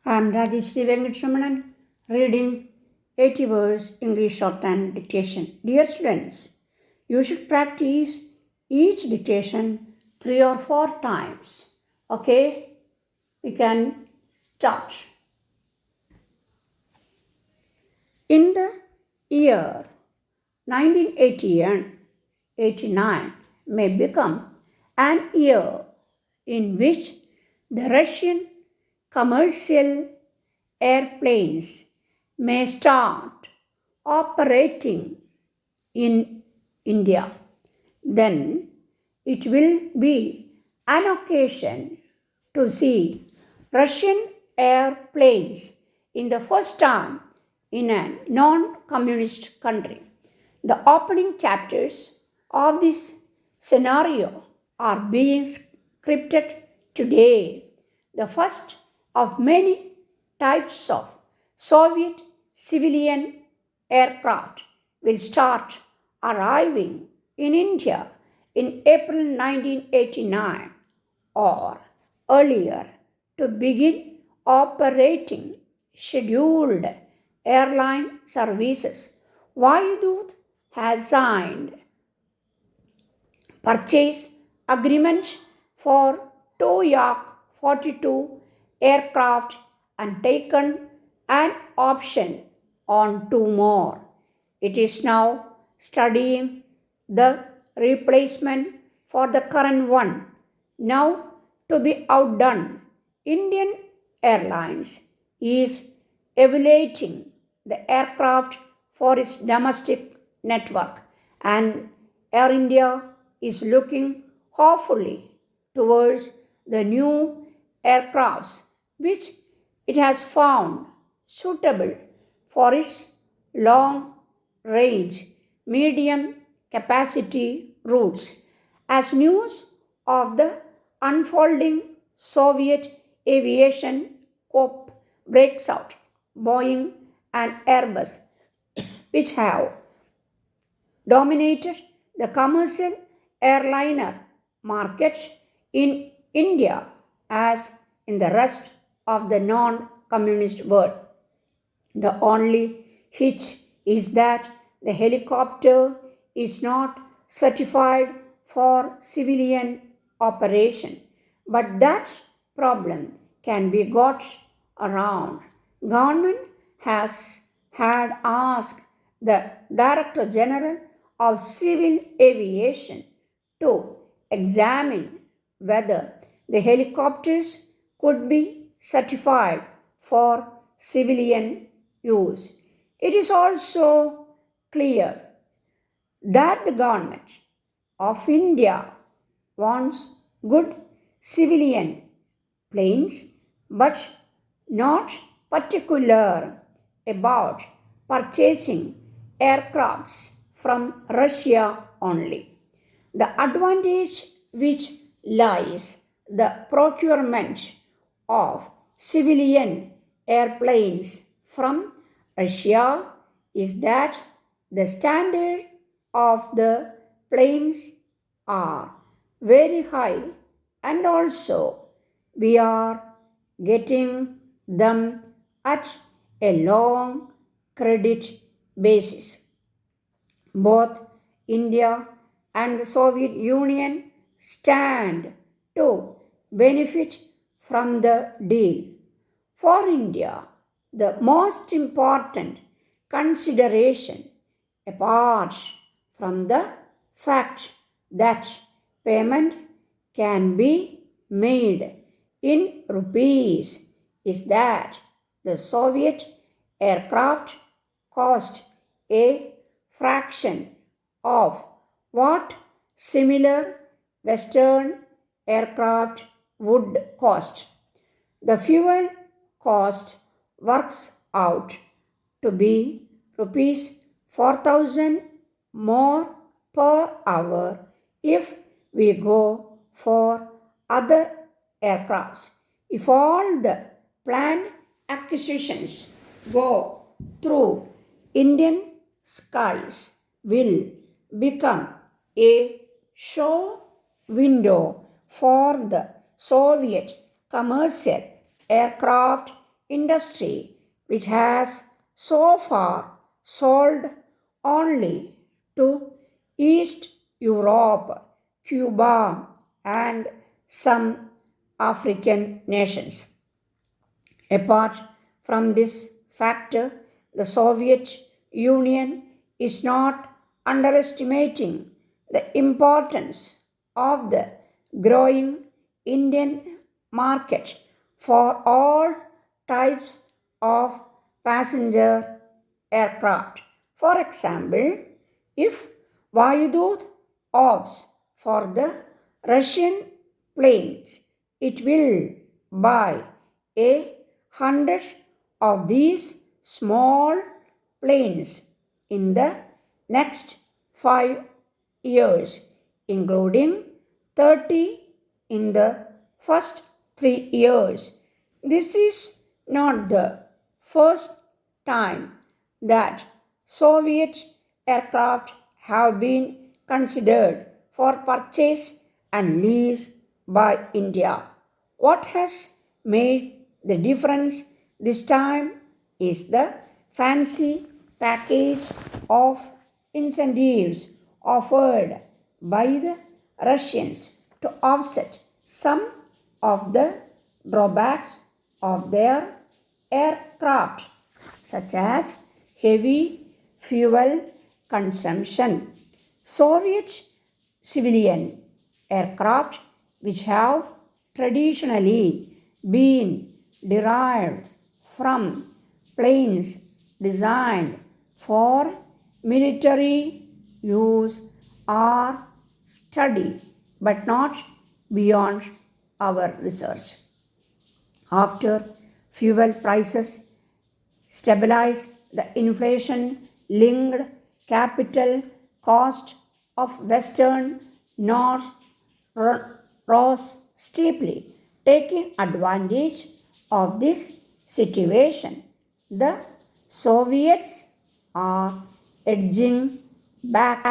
I am Rajeshri Venkatramanan, reading 80 words English shorthand dictation. Dear students, you should practice each dictation 3 or 4 times. Okay, we can start. In the year 1989 may become an year in which the Russian commercial airplanes may start operating in India. Then it will be an occasion to see Russian airplanes in the first time in a non communist country. The opening chapters of this scenario are being scripted today. The first of many types of Soviet civilian aircraft will start arriving in India in April 1989 or earlier to begin operating scheduled airline services. Vayudut has signed purchase agreement for two Yak 42 aircraft and taken an option on two more. It is now studying the replacement for the current one. Now to be outdone, Indian Airlines is evaluating the aircraft for its domestic network, and Air India is looking hopefully towards the new aircrafts which it has found suitable for its long range, medium capacity routes. As news of the unfolding Soviet aviation coup breaks out, Boeing and Airbus, which have dominated the commercial airliner market in India as in the rest of the non communist world. The only hitch is that the helicopter is not certified for civilian operation, but that problem can be got around. Government has had asked the Director General of Civil Aviation to examine whether the helicopters could be certified for civilian use. It is also clear that the government of India wants good civilian planes but not particular about purchasing aircrafts from Russia only. The advantage which lies the procurement of civilian airplanes from Russia is that the standard of the planes are very high, and also we are getting them at a long credit basis. Both India and the Soviet Union stand to benefit from the deal. For India, the most important consideration, apart from the fact that payment can be made in rupees, is that the Soviet aircraft cost a fraction of what similar Western aircraft would cost. The fuel cost works out to be rupees 4,000 more per hour if we go for other aircrafts. If all the planned acquisitions go through, Indian skies will become a show window for the Soviet commercial aircraft industry, which has so far sold only to East Europe, Cuba, and some African nations. Apart from this factor, the Soviet Union is not underestimating the importance of the growing Indian market for all types of passenger aircraft. For example, if Vayudut opts for the Russian planes, it will buy 100 of these small planes in the next 5 years, including 30 in the first 3 years. This is not the first time that Soviet aircraft have been considered for purchase and lease by India. What has made the difference this time is the fancy package of incentives offered by the Russians to offset some of the drawbacks of their aircraft, such as heavy fuel consumption. Soviet civilian aircraft, which have traditionally been derived from planes designed for military use, are studied but not beyond our research. After fuel prices stabilize, the inflation linked capital cost of Western North rose steeply. Taking advantage of this situation, the Soviets are edging back